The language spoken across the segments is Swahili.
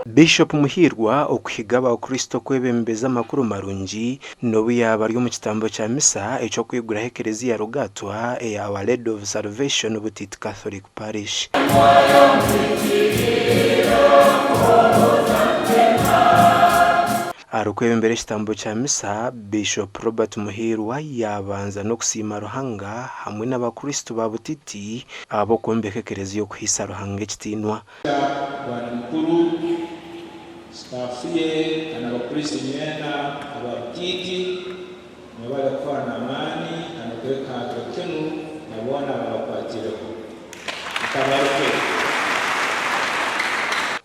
Bishop Muhirwa okuhiga abakristo kwebembeza amakuru marungi nobu yaba ari mu kitambo kya misa ekyo kwiguraho ekereziya Rugatwa eya Our Lady of Salvation Butiti Catholic Parish. Arukwebembera ekitambo kya misa, Bishop Robert Muhirwa yabanza no kusiima Ruhanga hamwe n'abakristo ba Butiti abo kwombeka ekereziya okuhisa Ruhanga ekitinwa. Stafiye na bakristo nyena ababutiti nabale kwa na amani na kuweka tokenu na Bwana abapatireko.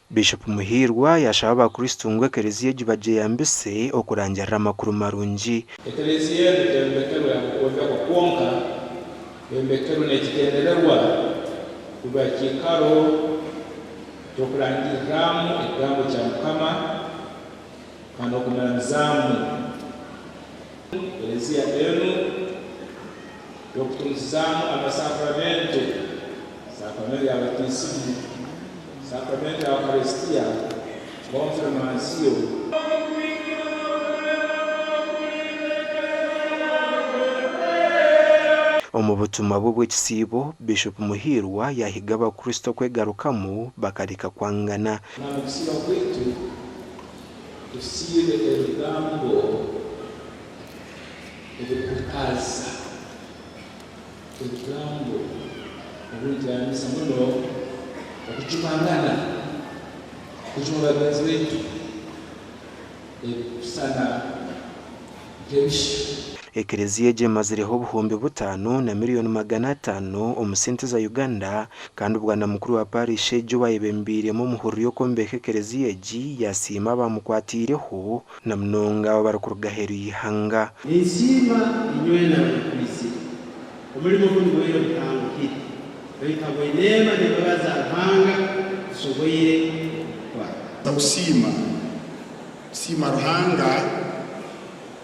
Bishop Muhirwa yashaba abakristo ngo ekereziya gibaje yambise okurangira amakuru marungi. Ekereziya ndembekero ya kuweka kwa kuonka ndembekero nekigendererwa kuba kikaro tokurangiramu ekigambo kya Mukama kandi okumanzamu ekereziya enu yokutumizamu amasakramento, sakramento ya batisimu, sakramento ya Eucharistia, konfirmasio. Omubutumwa bw'ekisiibo, Bishop Muhirwa yahiga abakristo kwegarukamu bakareka kwangana. Namukusiba kwetu tusiire ebigambo ebikukaza, ebigambo ebirujyanisa muno okucumangana, kucuma bagenzi baitu ebikusana nk'ebishi. Ekereziya emazireho obuhumbi 5 na miliyoni 500 omusente za Uganda kandi ubwana mukuru wa parish ejo bayibembiremo muhuriro yo kombeka ekereziya egi yasima bamukwatireho na mnonga barakuruga heru yihanga. Ensima inywena kwisi omulimo gw'ibyo bitangukira bayitabo inema ne babaza Ruhanga soboyire kwa kusima Ruhanga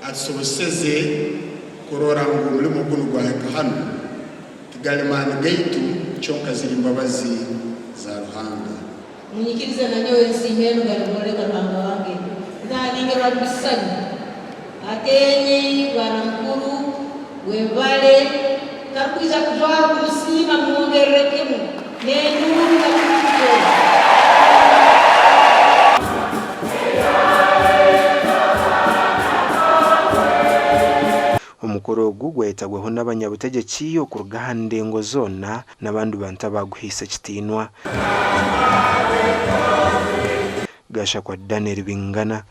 atusoboseze kurora ngo mulimo guno gwaheka hano tugalimana gaitu chonka ziri mbabazi za Ruhanga munyikiriza nanyowe nsimeno galimoreka Ruhanga wange ndaninge babisani atenye bwana mkuru webale takwiza kuvaa kusima muongerekemu nenuru kakuko. Omukoro gugwetagweho n'abanyabutegeki okuruga handengo zona n'abandi bantu abaguhisa kitinwa. Gasha kwa Daniel Bingana.